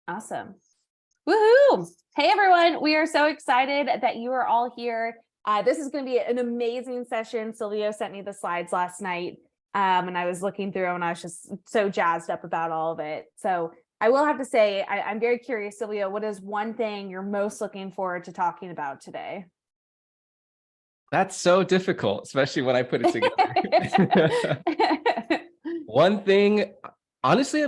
Awesome. Woohoo! Hey everyone, we are so excited that you are all here. This is going to be an amazing session. Silvio sent me the slides last night, and I was looking through them and I was just so jazzed up about all of it. So I will have to say, I'm very curious, Silvio, what is one thing you're most looking forward to talking about today? That's so difficult, especially when I put it together. One thing, honestly,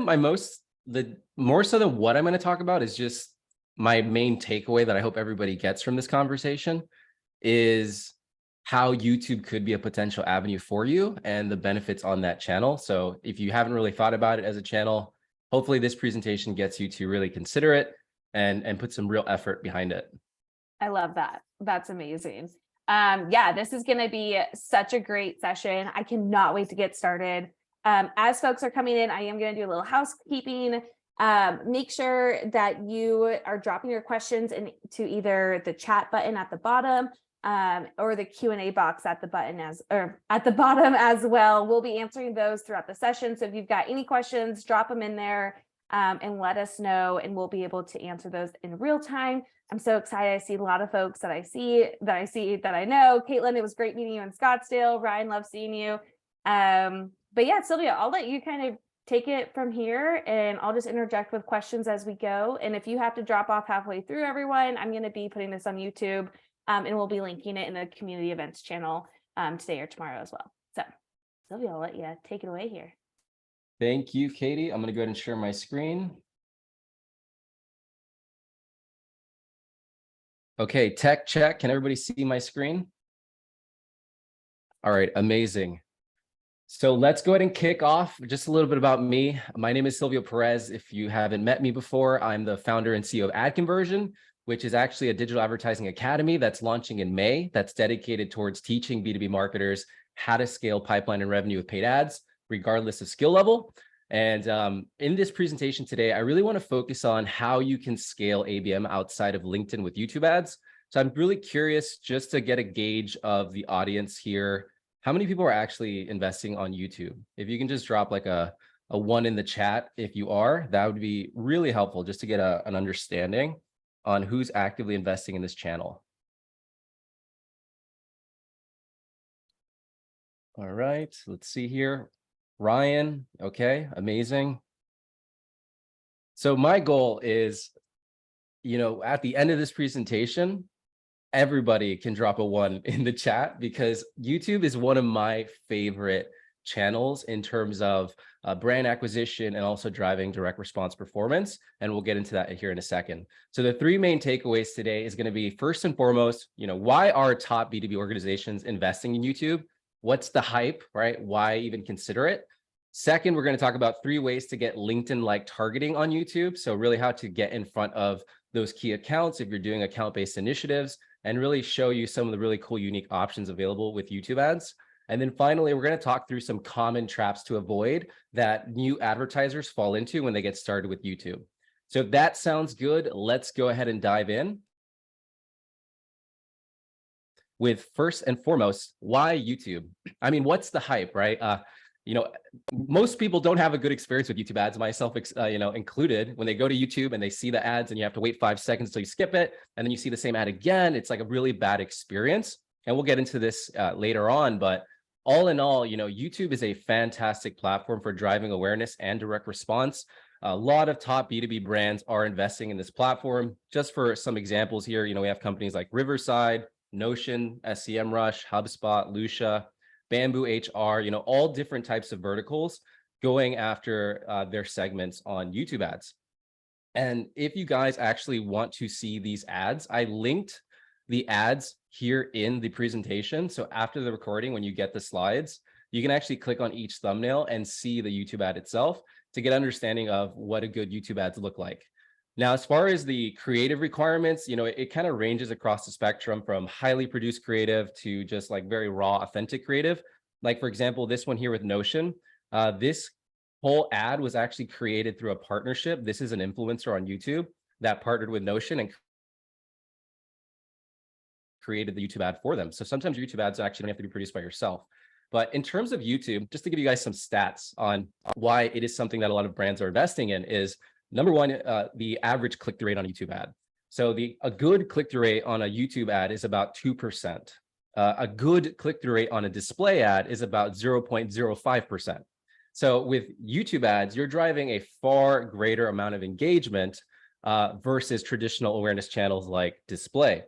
the more so than what I'm going to talk about is just my main takeaway that I hope everybody gets from this conversation is how YouTube could be a potential avenue for you and the benefits on that channel. So if you haven't really thought about it as a channel, hopefully this presentation gets you to really consider it and put some real effort behind it. I love that. That's amazing. Yeah, this is going to be such a great session. I cannot wait to get started. As folks are coming in, I am going to do a little housekeeping. Make sure that you are dropping your questions into either the chat button at the bottom or the Q&A box at the button at the bottom as well. We'll be answering those throughout the session. So if you've got any questions, drop them in there and let us know, and we'll be able to answer those in real time. I'm so excited. I see a lot of folks that I know. Caitlin, it was great meeting you in Scottsdale. Ryan, love seeing you. But yeah, Sylvia, I'll let you kind of take it from here, and I'll just interject with questions as we go. And if you have to drop off halfway through, everyone, I'm going to be putting this on YouTube, and we'll be linking it in the community events channel today or tomorrow as well. So Sylvia, I'll let you take it away here. Thank you, Katie. I'm going to go ahead and share my screen. Okay, tech check. Can everybody see my screen? All right, amazing. So let's go ahead and kick off. Just a little bit about me. My name is Silvio Perez. If you haven't met me before, I'm the founder and CEO of Ad Conversion, which is actually a digital advertising academy that's launching in May that's dedicated towards teaching B2B marketers how to scale pipeline and revenue with paid ads, regardless of skill level. And in this presentation today, I really want to focus on how you can scale ABM outside of LinkedIn with YouTube ads. So I'm really curious just to get a gauge of the audience here. How many people are actually investing on YouTube? If you can just drop like a one in the chat, if you are, that would be really helpful just to get an understanding on who's actively investing in this channel. All right, let's see here. Ryan, okay, amazing. So my goal is, at the end of this presentation, everybody can drop a 1 in the chat, because YouTube is one of my favorite channels in terms of brand acquisition and also driving direct response performance. And we'll get into that here in a second. So the 3 main takeaways today is going to be, first and foremost, why are top B2B organizations investing in YouTube? What's the hype, right? Why even consider it? Second, we're going to talk about 3 ways to get LinkedIn-like targeting on YouTube. So really how to get in front of those key accounts if you're doing account-based initiatives, and really show you some of the really cool, unique options available with YouTube ads. And then finally, we're going to talk through some common traps to avoid that new advertisers fall into when they get started with YouTube. So if that sounds good, let's go ahead and dive in. With first and foremost, why YouTube? I mean, what's the hype, right? Most people don't have a good experience with YouTube ads, myself, included. When they go to YouTube and they see the ads and you have to wait 5 seconds till you skip it, and then you see the same ad again, it's like a really bad experience. And we'll get into this later on, but all in all, YouTube is a fantastic platform for driving awareness and direct response. A lot of top B2B brands are investing in this platform. Just for some examples here, we have companies like Riverside, Notion, SEMrush, HubSpot, Lucia, Bamboo HR, all different types of verticals going after their segments on YouTube ads. And if you guys actually want to see these ads, I linked the ads here in the presentation. So after the recording, when you get the slides, you can actually click on each thumbnail and see the YouTube ad itself to get understanding of what a good YouTube ads look like. Now, as far as the creative requirements, it kind of ranges across the spectrum from highly produced creative to just like very raw, authentic creative. Like, for example, this one here with Notion, this whole ad was actually created through a partnership. This is an influencer on YouTube that partnered with Notion and created the YouTube ad for them. So sometimes YouTube ads actually don't have to be produced by yourself. But in terms of YouTube, just to give you guys some stats on why it is something that a lot of brands are investing in, is Number one, the average click-through rate on a YouTube ad. So a good click-through rate on a YouTube ad is about 2%. A good click-through rate on a display ad is about 0.05%. So with YouTube ads, you're driving a far greater amount of engagement versus traditional awareness channels like display.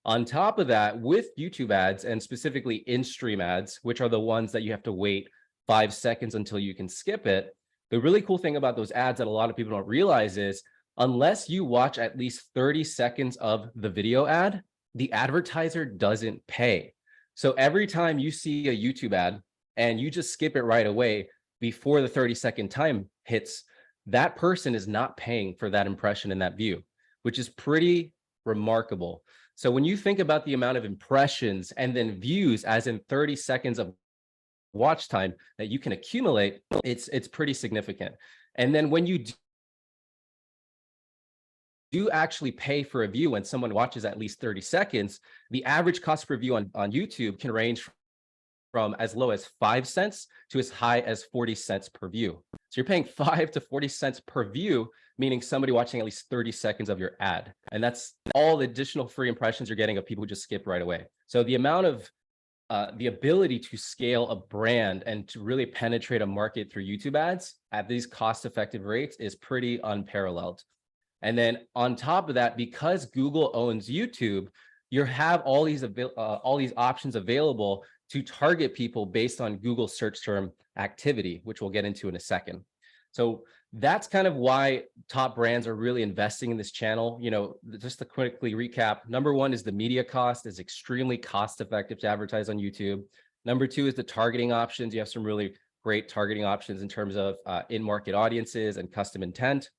On top of that, with YouTube ads and specifically in-stream ads, which are the ones that you have to wait 5 seconds until you can skip it, the really cool thing about those ads that a lot of people don't realize is unless you watch at least 30 seconds of the video ad, the advertiser doesn't pay. So every time you see a YouTube ad and you just skip it right away before the 30-second time hits, that person is not paying for that impression in that view, which is pretty remarkable. So when you think about the amount of impressions and then views, as in 30 seconds of watch time that you can accumulate, it's pretty significant. And then when you do actually pay for a view, when someone watches at least 30 seconds, the average cost per view on YouTube can range from as low as 5 cents to as high as 40 cents per view. So you're paying 5 to 40 cents per view, meaning somebody watching at least 30 seconds of your ad. And that's all the additional free impressions you're getting of people who just skip right away. So the amount of the ability to scale a brand and to really penetrate a market through YouTube ads at these cost-effective rates is pretty unparalleled. And then on top of that, because Google owns YouTube, you have all these options available to target people based on Google search term activity, which we'll get into in a second. So that's kind of why top brands are really investing in this channel. You know, just to quickly recap, number one is the media cost is extremely cost effective to advertise on YouTube. Number two is the targeting options. You have some really great targeting options in terms of in-market audiences and custom intent.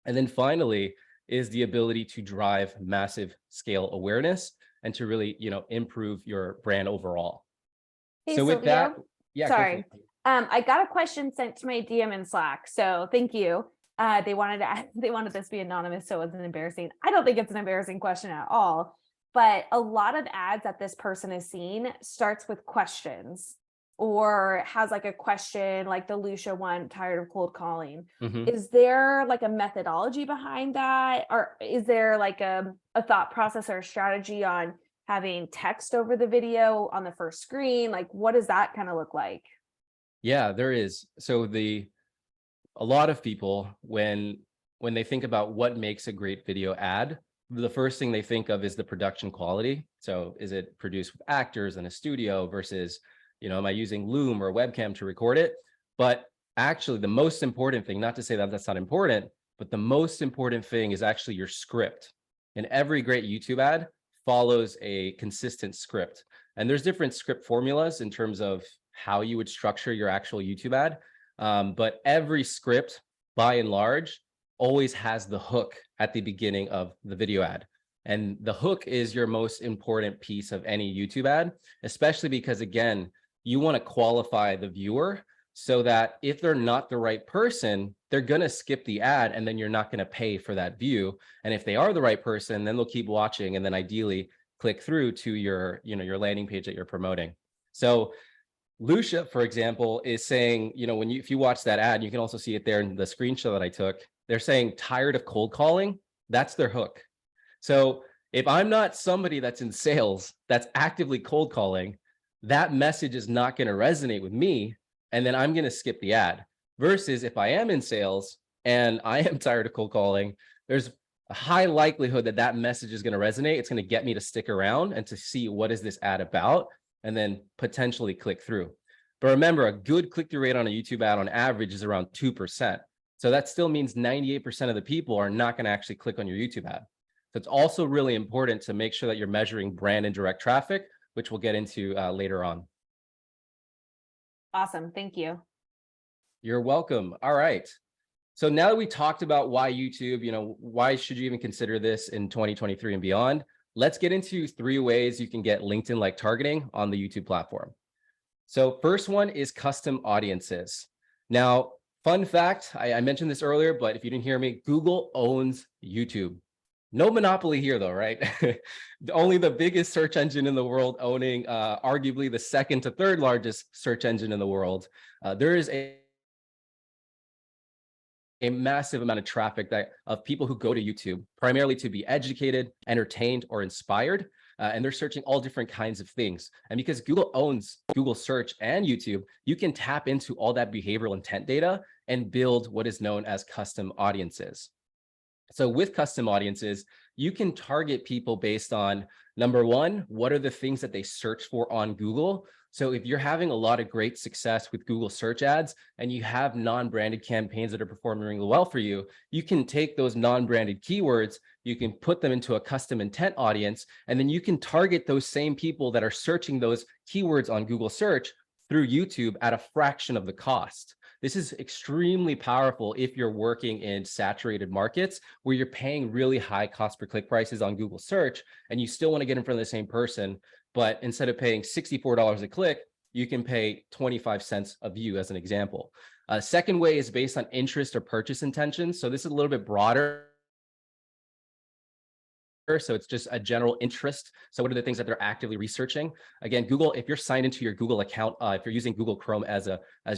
And then finally is the ability to drive massive scale awareness and to really, you know, improve your brand overall. Hey, So with that, yeah, sorry. I got a question sent to my DM in Slack, so thank you. They wanted this to be anonymous, so it wasn't embarrassing. I don't think it's an embarrassing question at all, but a lot of ads that this person has seen starts with questions or has like a question, like the Lucia one, tired of cold calling. Is there like a methodology behind that, or is there like a thought process or a strategy on having text over the video on the first screen? Like, what does that kind of look like? Yeah, there is. So a lot of people, when they think about what makes a great video ad, the first thing they think of is the production quality. So is it produced with actors in a studio versus, you know, am I using Loom or a webcam to record it? But actually the most important thing, not to say that that's not important, but the most important thing is actually your script. And every great YouTube ad follows a consistent script. And there's different script formulas in terms of how you would structure your actual YouTube ad. But every script, by and large, always has the hook at the beginning of the video ad. And the hook is your most important piece of any YouTube ad, especially because, again, you want to qualify the viewer so that if they're not the right person, they're going to skip the ad and then you're not going to pay for that view. And if they are the right person, then they'll keep watching and then ideally click through to your, you know, your landing page that you're promoting. So Lucia, for example, is saying, you know, if you watch that ad, you can also see it there in the screenshot that I took. They're saying tired of cold calling. That's their hook. So if I'm not somebody that's in sales, that's actively cold calling, that message is not going to resonate with me. And then I'm going to skip the ad. Versus if I am in sales and I am tired of cold calling, there's a high likelihood that that message is going to resonate. It's going to get me to stick around and to see what is this ad about, and then potentially click through. But remember, a good click-through rate on a YouTube ad on average is around 2%. So that still means 98% of the people are not going to actually click on your YouTube ad. So it's also really important to make sure that you're measuring brand and direct traffic, which we'll get into later on. Awesome. Thank you. You're welcome. All right. So now that we talked about why YouTube, you know, why should you even consider this in 2023 and beyond, let's get into 3 ways you can get LinkedIn-like targeting on the YouTube platform. So first one is custom audiences. Now, fun fact, I mentioned this earlier, but if you didn't hear me, Google owns YouTube. No monopoly here though, right? Only the biggest search engine in the world owning arguably the second to third largest search engine in the world. There is a massive amount of traffic of people who go to YouTube primarily to be educated, entertained, or inspired. And they're searching all different kinds of things. And because Google owns Google Search and YouTube, you can tap into all that behavioral intent data and build what is known as custom audiences. So with custom audiences, you can target people based on, number one, what are the things that they search for on Google? So if you're having a lot of great success with Google search ads and you have non-branded campaigns that are performing really well for you, you can take those non-branded keywords, you can put them into a custom intent audience, and then you can target those same people that are searching those keywords on Google search through YouTube at a fraction of the cost. This is extremely powerful if you're working in saturated markets where you're paying really high cost per click prices on Google search and you still want to get in front of the same person. But instead of paying $64 a click, you can pay 25 cents a view as an example. Second way is based on interest or purchase intentions. So this is a little bit broader. So it's just a general interest. So what are the things that they're actively researching? Again, Google, if you're signed into your Google account, if you're using Google Chrome as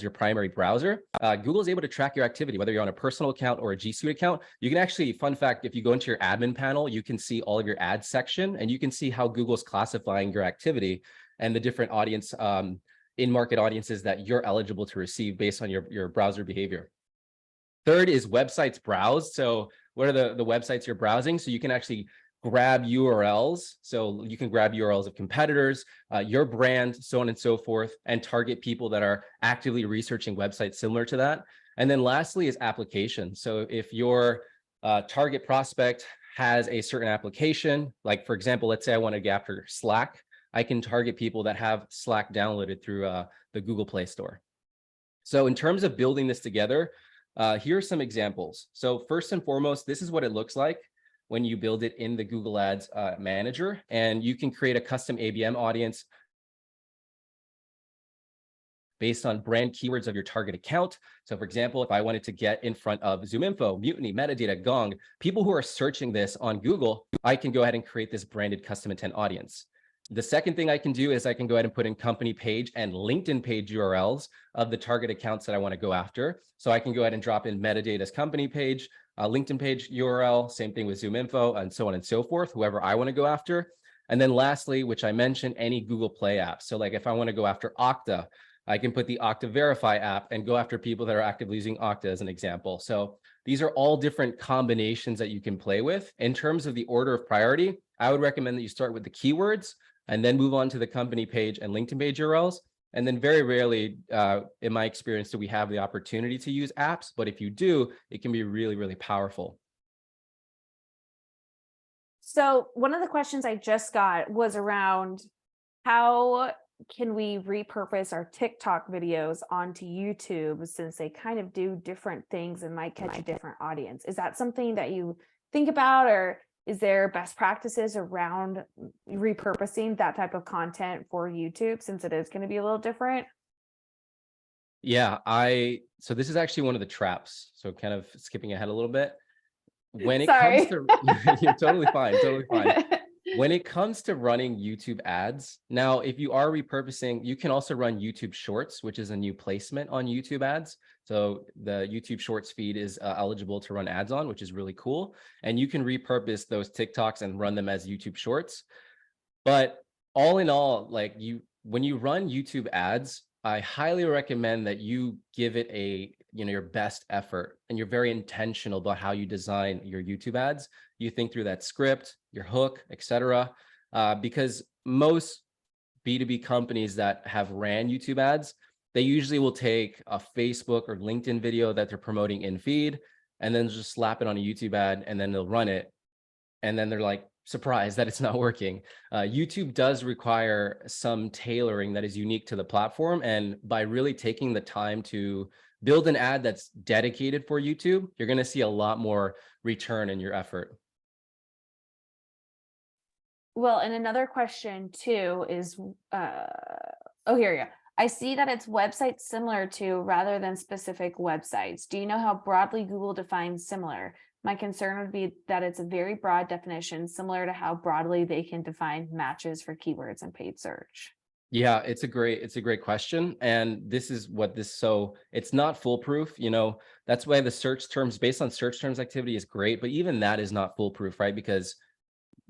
your primary browser, Google is able to track your activity, whether you're on a personal account or a G Suite account. You can actually, fun fact, if you go into your admin panel, you can see all of your ads section and you can see how Google's classifying your activity and the different audience, in-market audiences that you're eligible to receive based on your browser behavior. Third is websites browsed. So what are the websites you're browsing? So you can actually grab URLs. So you can grab URLs of competitors, your brand, so on and so forth, and target people that are actively researching websites similar to that. And then lastly is applications. So if your target prospect has a certain application, like for example, let's say I want to go after Slack, I can target people that have Slack downloaded through the Google Play Store. So in terms of building this together, here are some examples. So first and foremost, this is what it looks like when you build it in the Google Ads Manager, and you can create a custom ABM audience based on brand keywords of your target account. So for example, if I wanted to get in front of ZoomInfo, Mutiny, Metadata, Gong, people who are searching this on Google, I can go ahead and create this branded custom intent audience. The second thing I can do is I can go ahead and put in company page and LinkedIn page URLs of the target accounts that I want to go after. So I can go ahead and drop in Metadata's company page, LinkedIn page URL, same thing with ZoomInfo, and so on and so forth, whoever I want to go after. And then lastly, which I mentioned, any Google Play apps. So like if I want to go after Okta, I can put the Okta Verify app and go after people that are actively using Okta as an example. So these are all different combinations that you can play with. In terms of the order of priority, I would recommend that you start with the keywords and then move on to the company page and LinkedIn page URLs. And then very rarely, in my experience, do we have the opportunity to use apps. But if you do, it can be really, really powerful. So one of the questions I just got was around how can we repurpose our TikTok videos onto YouTube since they kind of do different things and might catch a different audience? Is that something that you think about, or is there best practices around repurposing that type of content for YouTube since it is going to be a little different? Yeah, so this is actually one of the traps. So kind of skipping ahead a little bit. When it comes Sorry. to, you're totally fine, totally fine. When it comes to running YouTube ads, now, if you are repurposing, you can also run YouTube Shorts, which is a new placement on YouTube ads. So the YouTube Shorts feed is eligible to run ads on, which is really cool. And you can repurpose those TikToks and run them as YouTube Shorts. But all in all, like when you run YouTube ads, I highly recommend that you give it your best effort, and you're very intentional about how you design your YouTube ads. You think through that script, your hook, etc. Because most B2B companies that have ran YouTube ads, they usually will take a Facebook or LinkedIn video that they're promoting in feed and then just slap it on a YouTube ad, and then they'll run it. And then they're like surprised that it's not working. YouTube does require some tailoring that is unique to the platform. And by really taking the time to build an ad that's dedicated for YouTube, you're going to see a lot more return in your effort. Well, and another question too is, oh, here we go. I see that it's websites similar to rather than specific websites. Do you know how broadly Google defines similar? My concern would be that it's a very broad definition, similar to how broadly they can define matches for keywords in paid search. Yeah, it's a great question. And this is what so it's not foolproof. That's why the search terms based on search terms activity is great, but even that is not foolproof, right? Because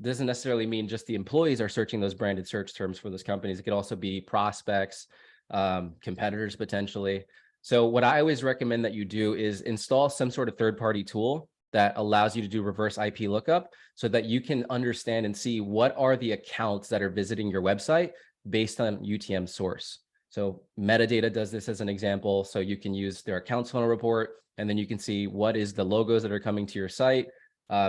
doesn't necessarily mean just the employees are searching those branded search terms for those companies. It could also be prospects, competitors potentially. So what I always recommend that you do is install some sort of third-party tool that allows you to do reverse IP lookup so that you can understand and see what are the accounts that are visiting your website based on UTM source. So Metadata does this as an example. So you can use their accounts funnel report, and then you can see what is the logos that are coming to your site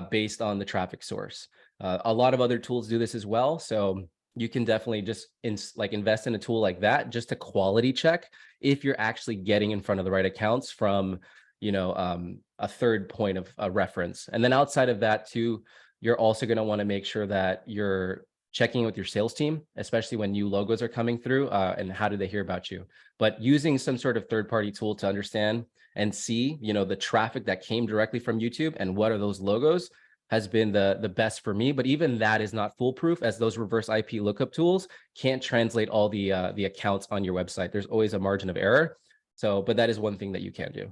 based on the traffic source. A lot of other tools do this as well. So you can definitely just invest in a tool like that just to quality check if you're actually getting in front of the right accounts from, a third point of reference. And then outside of that too, you're also going to want to make sure that you're checking with your sales team, especially when new logos are coming through, and how do they hear about you. But using some sort of third-party tool to understand and see, the traffic that came directly from YouTube and what are those logos has been the best for me. But even that is not foolproof, as those reverse IP lookup tools can't translate all the accounts on your website. There's always a margin of error. So, but that is one thing that you can do.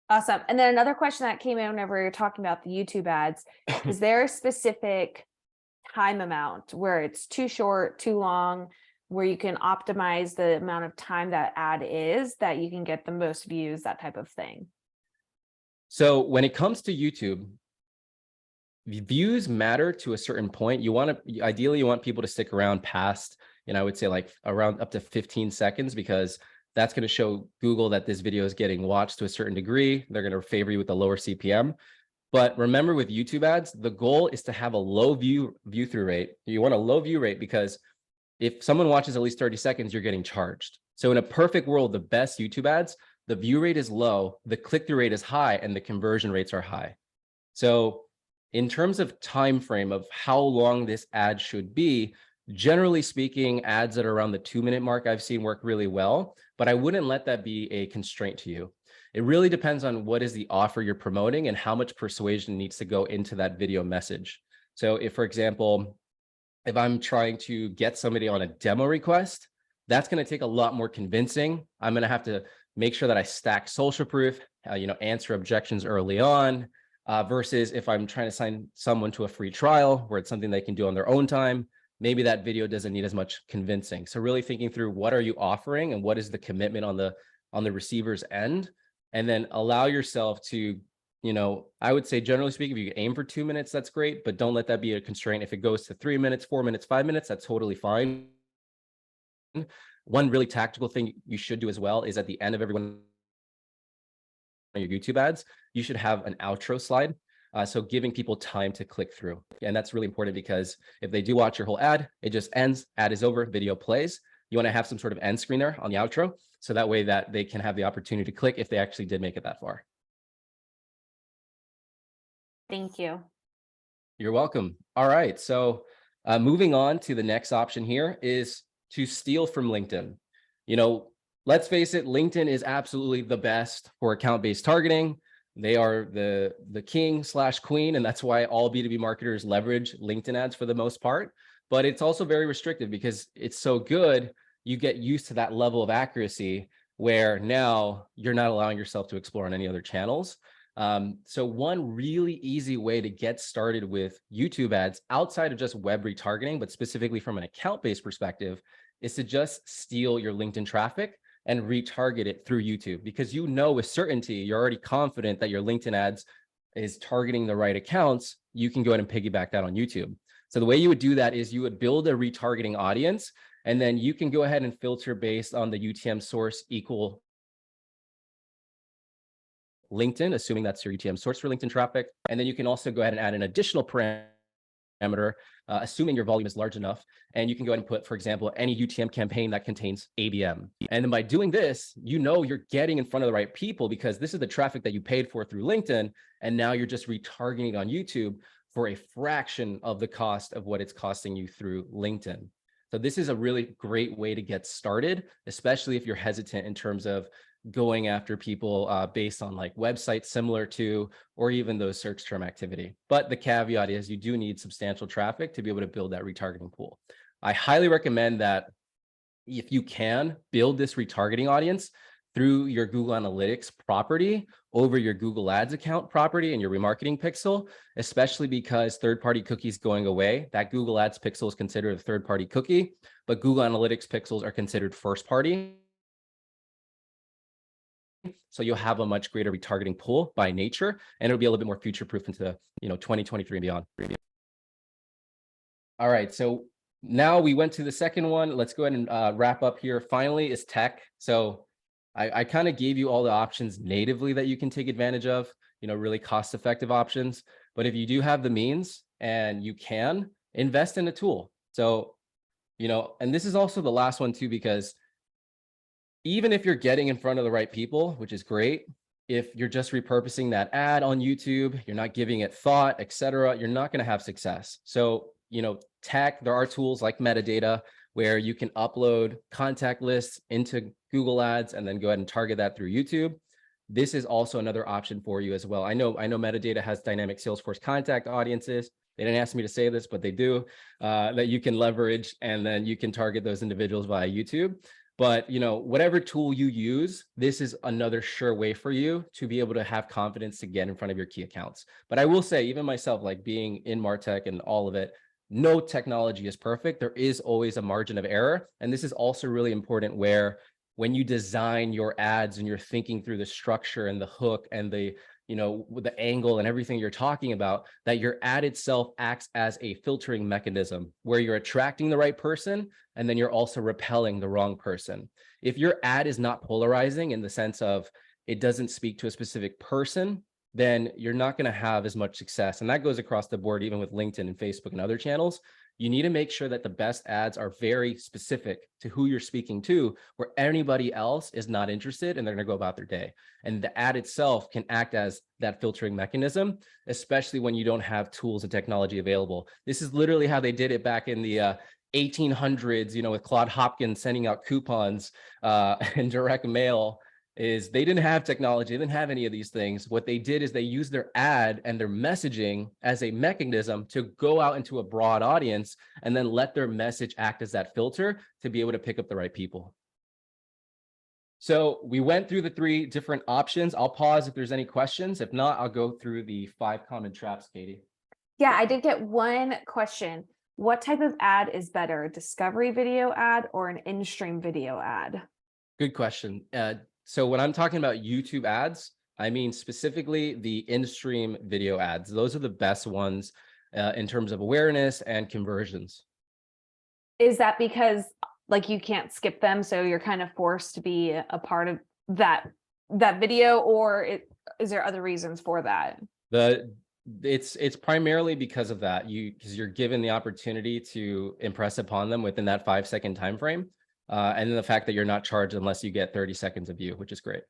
Awesome. And then another question that came in whenever you're talking about the YouTube ads, is there a specific time amount where it's too short, too long, where you can optimize the amount of time that ad is that you can get the most views, that type of thing? So when it comes to YouTube, views matter to a certain point. Ideally you want people to stick around past, I would say like around up to 15 seconds, because that's going to show Google that this video is getting watched to a certain degree. They're going to favor you with a lower CPM. But remember, with YouTube ads, the goal is to have a low view through rate. You want a low view rate because if someone watches at least 30 seconds, you're getting charged. So in a perfect world, the best YouTube ads, the view rate is low, the click-through rate is high, and the conversion rates are high. So in terms of time frame of how long this ad should be, generally speaking, ads that are around the 2-minute mark I've seen work really well, but I wouldn't let that be a constraint to you. It really depends on what is the offer you're promoting and how much persuasion needs to go into that video message. So if, for example, if I'm trying to get somebody on a demo request, that's going to take a lot more convincing. I'm going to have to make sure that I stack social proof, answer objections early on, versus if I'm trying to sign someone to a free trial where it's something they can do on their own time. Maybe that video doesn't need as much convincing. So really thinking through what are you offering and what is the commitment on the receiver's end, and then allow yourself to, I would say generally speaking, if you aim for 2 minutes, that's great, but don't let that be a constraint. If it goes to 3 minutes, 4 minutes, 5 minutes, that's totally fine. One really tactical thing you should do as well is at the end of every one of your YouTube ads, you should have an outro slide. So giving people time to click through. And that's really important because if they do watch your whole ad, it just ends, ad is over, video plays. You want to have some sort of end screen there on the outro. So that way that they can have the opportunity to click if they actually did make it that far. Thank you. You're welcome. All right. So moving on to the next option here is to steal from LinkedIn. Let's face it, LinkedIn is absolutely the best for account-based targeting. They are the king/queen, and that's why all B2B marketers leverage LinkedIn ads for the most part. But it's also very restrictive because it's so good, you get used to that level of accuracy where now you're not allowing yourself to explore on any other channels. So one really easy way to get started with YouTube ads outside of just web retargeting, but specifically from an account-based perspective, is to just steal your LinkedIn traffic and retarget it through YouTube, because with certainty, you're already confident that your LinkedIn ads is targeting the right accounts. You can go ahead and piggyback that on YouTube. So the way you would do that is you would build a retargeting audience, and then you can go ahead and filter based on the UTM source equal LinkedIn, assuming that's your UTM source for LinkedIn traffic. And then you can also go ahead and add an additional parameter, assuming your volume is large enough. And you can go ahead and put, for example, any UTM campaign that contains ABM. And then by doing this, you're getting in front of the right people because this is the traffic that you paid for through LinkedIn. And now you're just retargeting on YouTube for a fraction of the cost of what it's costing you through LinkedIn. So this is a really great way to get started, especially if you're hesitant in terms of going after people based on like websites similar to, or even those search term activity. But the caveat is you do need substantial traffic to be able to build that retargeting pool. I highly recommend that if you can build this retargeting audience through your Google Analytics property over your Google Ads account property and your remarketing pixel, especially because third-party cookies going away. That Google Ads pixel is considered a third-party cookie, but Google Analytics pixels are considered first-party. So you'll have a much greater retargeting pool by nature, and it'll be a little bit more future-proof into 2023 and beyond. All right, so now we went to the second one. Let's go ahead and wrap up here. Finally is tech. So I kind of gave you all the options natively that you can take advantage of, really cost-effective options. But if you do have the means and you can, invest in a tool. So, and this is also the last one too, because even if you're getting in front of the right people, which is great, if you're just repurposing that ad on YouTube, you're not giving it thought, etc., you're not going to have success. So, tech, there are tools like Metadata where you can upload contact lists into Google Ads and then go ahead and target that through YouTube. This is also another option for you as well. I know Metadata has dynamic Salesforce contact audiences. They didn't ask me to say this, but they do, that you can leverage, and then you can target those individuals via YouTube. But, whatever tool you use, this is another sure way for you to be able to have confidence to get in front of your key accounts. But I will say, even myself, like being in MarTech and all of it, no technology is perfect. There is always a margin of error. And this is also really important where when you design your ads and you're thinking through the structure and the hook and the angle and everything you're talking about, that your ad itself acts as a filtering mechanism where you're attracting the right person and then you're also repelling the wrong person. If your ad is not polarizing in the sense of it doesn't speak to a specific person, then you're not going to have as much success. And that goes across the board, even with LinkedIn and Facebook and other channels. You need to make sure that the best ads are very specific to who you're speaking to, where anybody else is not interested and they're going to go about their day. And the ad itself can act as that filtering mechanism, especially when you don't have tools and technology available. This is literally how they did it back in the 1800s, with Claude Hopkins sending out coupons and direct mail. Is they didn't have technology, they didn't have any of these things. What they did is they used their ad and their messaging as a mechanism to go out into a broad audience and then let their message act as that filter to be able to pick up the right people. So we went through the 3 different options. I'll pause if there's any questions. If not, I'll go through the 5 common traps, Katie. Yeah, I did get one question. What type of ad is better, a discovery video ad or an in-stream video ad? Good question. So when I'm talking about YouTube ads, I mean specifically the in-stream video ads. Those are the best ones in terms of awareness and conversions. Is that because like you can't skip them, so you're kind of forced to be a part of that video, or is there other reasons for that? It's primarily because of that. Because you're given the opportunity to impress upon them within that 5-second time frame. And then the fact that you're not charged unless you get 30 seconds of view, which is great.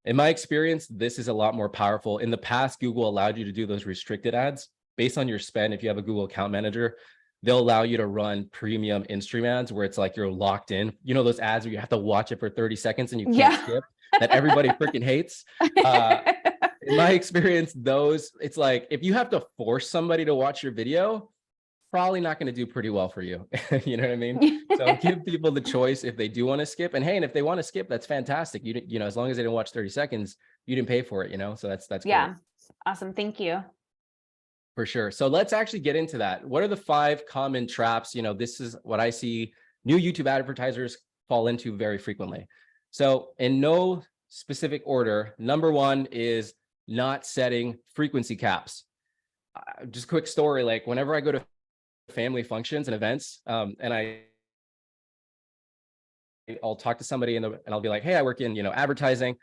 In my experience, this is a lot more powerful. In the past, Google allowed you to do those restricted ads based on your spend. If you have a Google account manager, they'll allow you to run premium in-stream ads where it's like you're locked in. Those ads where you have to watch it for 30 seconds and you can't skip, that everybody freaking hates. In my experience, it's like if you have to force somebody to watch your video, probably not going to do pretty well for you. You know what I mean? So give people the choice if they do want to skip. And hey, and if they want to skip, that's fantastic. As long as they didn't watch 30 seconds, you didn't pay for it, So that's yeah, great. Awesome. Thank you. For sure. So let's actually get into that. What are the 5 common traps? This is what I see new YouTube advertisers fall into very frequently. So in no specific order, number 1 is not setting frequency caps. Just a quick story. Like whenever I go to family functions and events, and I'll talk to somebody and I'll be like, hey, I work in, advertising.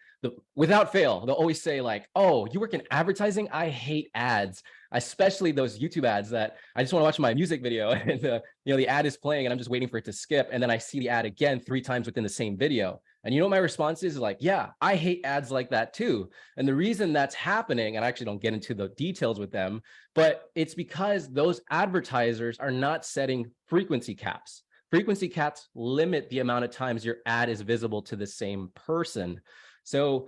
Without fail, they'll always say like, oh, you work in advertising? I hate ads, especially those YouTube ads that I just want to watch my music video and the ad is playing and I'm just waiting for it to skip. And then I see the ad again 3 times within the same video. And what my response is like, yeah, I hate ads like that too. And the reason that's happening, and I actually don't get into the details with them, but it's because those advertisers are not setting frequency caps. Frequency caps limit the amount of times your ad is visible to the same person. So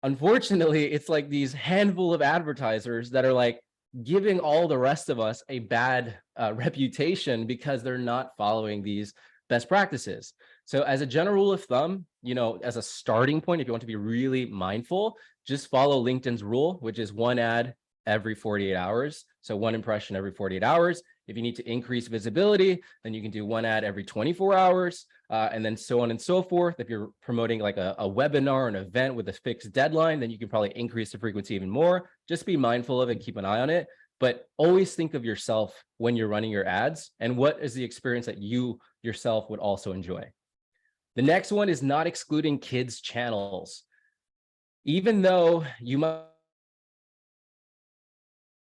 unfortunately, it's like these handful of advertisers that are like giving all the rest of us a bad reputation because they're not following these best practices. So as a general rule of thumb, as a starting point, if you want to be really mindful, just follow LinkedIn's rule, which is one ad every 48 hours. So one impression every 48 hours. If you need to increase visibility, then you can do one ad every 24 hours, and then so on and so forth. If you're promoting like a webinar, an event with a fixed deadline, then you can probably increase the frequency even more. Just be mindful of it and keep an eye on it. But always think of yourself when you're running your ads and what is the experience that you yourself would also enjoy. The next one is not excluding kids' channels. Even though you might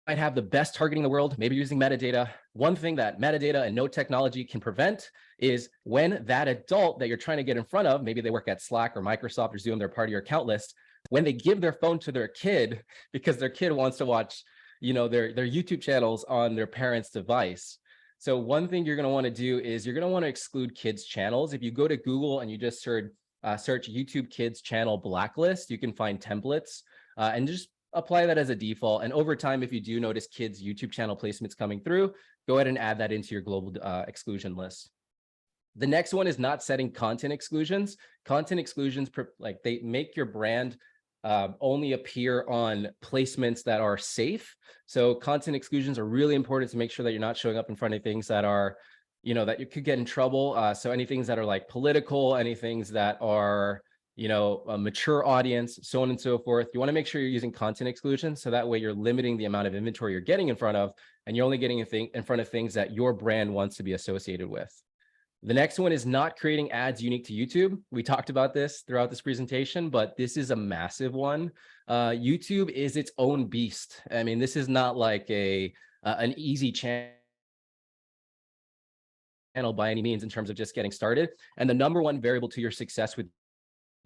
have the best targeting in the world, maybe using metadata, one thing that metadata and no technology can prevent is when that adult that you're trying to get in front of, maybe they work at Slack or Microsoft or Zoom, they're part of your account list, when they give their phone to their kid because their kid wants to watch their YouTube channels on their parent's device. So one thing you're going to want to do is you're going to want to exclude kids channels. If you go to Google and you just search YouTube kids channel blacklist, you can find templates and just apply that as a default. And over time, if you do notice kids YouTube channel placements coming through, go ahead and add that into your global exclusion list. The next one is not setting content exclusions. Content exclusions, like they make your brand only appear on placements that are safe. So content exclusions are really important to make sure that you're not showing up in front of things that are, that you could get in trouble. So any things that are like political, any things that are, a mature audience, so on and so forth. You want to make sure you're using content exclusions. So that way you're limiting the amount of inventory you're getting in front of, and you're only getting in front of things that your brand wants to be associated with. The next one is not creating ads unique to YouTube. We talked about this throughout this presentation, but this is a massive one. YouTube is its own beast. I mean, this is not like an easy channel by any means in terms of just getting started. And the number one variable to your success with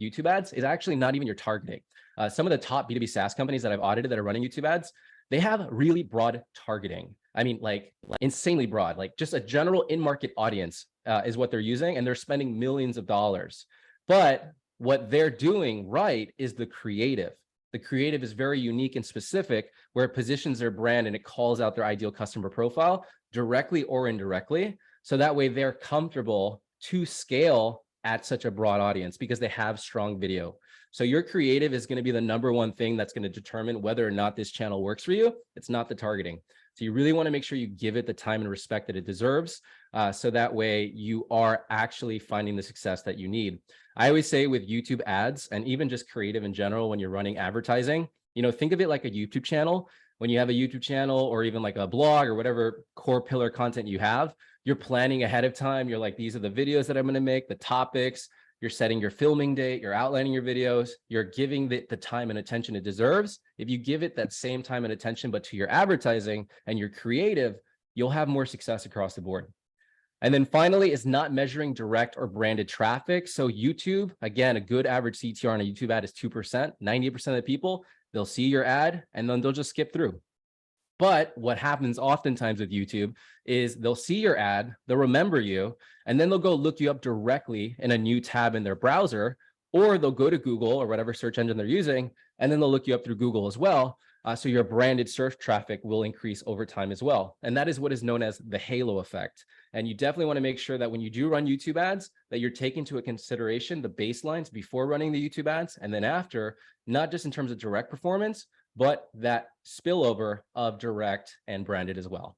YouTube ads is actually not even your targeting. Some of the top B2B SaaS companies that I've audited that are running YouTube ads, they have really broad targeting. I mean, like insanely broad, like just a general in-market audience is what they're using, and they're spending millions of dollars. But what they're doing right is the creative. The creative is very unique and specific, where it positions their brand and it calls out their ideal customer profile directly or indirectly. So that way they're comfortable to scale at such a broad audience because they have strong video. So your creative is going to be the number one thing that's going to determine whether or not this channel works for you. It's not the targeting. So you really want to make sure you give it the time and respect that it deserves. So that way you are actually finding the success that you need. I always say with YouTube ads and even just creative in general, when you're running advertising, think of it like a YouTube channel. When you have a YouTube channel or even like a blog or whatever core pillar content you have, you're planning ahead of time. You're like, these are the videos that I'm going to make, the topics. You're setting your filming date, you're outlining your videos, you're giving the time and attention it deserves. If you give it that same time and attention, but to your advertising and your creative, you'll have more success across the board. And then finally is not measuring direct or branded traffic. So YouTube, again, a good average CTR on a YouTube ad is 2%. 90% of the people, they'll see your ad and then they'll just skip through. But what happens oftentimes with YouTube is they'll see your ad, they'll remember you, and then they'll go look you up directly in a new tab in their browser, or they'll go to Google or whatever search engine they're using, and then they'll look you up through Google as well. So your branded search traffic will increase over time as well. And that is what is known as the halo effect. And you definitely want to make sure that when you do run YouTube ads, that you're taking into consideration the baselines before running the YouTube ads, and then after, not just in terms of direct performance, but that spillover of direct and branded as well.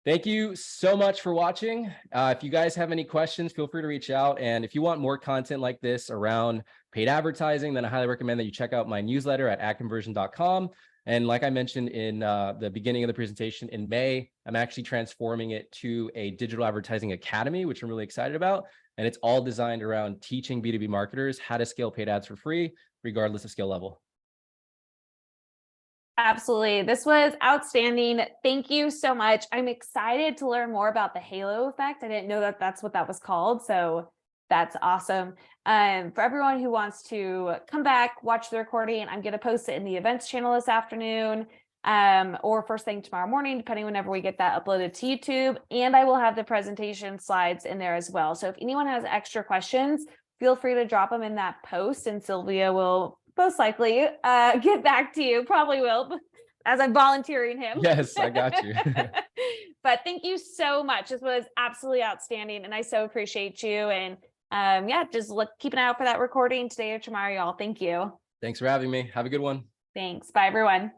Thank you so much for watching. If you guys have any questions, feel free to reach out. And if you want more content like this around paid advertising, then I highly recommend that you check out my newsletter at adconversion.com. And like I mentioned in the beginning of the presentation, in May, I'm actually transforming it to a digital advertising academy, which I'm really excited about. And it's all designed around teaching B2B marketers how to scale paid ads for free, regardless of skill level. Absolutely. This was outstanding. Thank you so much. I'm excited to learn more about the halo effect. I didn't know that that's what that was called. So that's awesome. For everyone who wants to come back, watch the recording, I'm going to post it in the events channel this afternoon or first thing tomorrow morning, depending whenever we get that uploaded to YouTube. And I will have the presentation slides in there as well. So if anyone has extra questions, feel free to drop them in that post and Sylvia will most likely get back to you, probably will, as I'm volunteering him. Yes, I got you. But thank you so much. This was absolutely outstanding. And I so appreciate you. And Yeah, just keep an eye out for that recording today or tomorrow, y'all. Thank you. Thanks for having me. Have a good one. Thanks. Bye, everyone.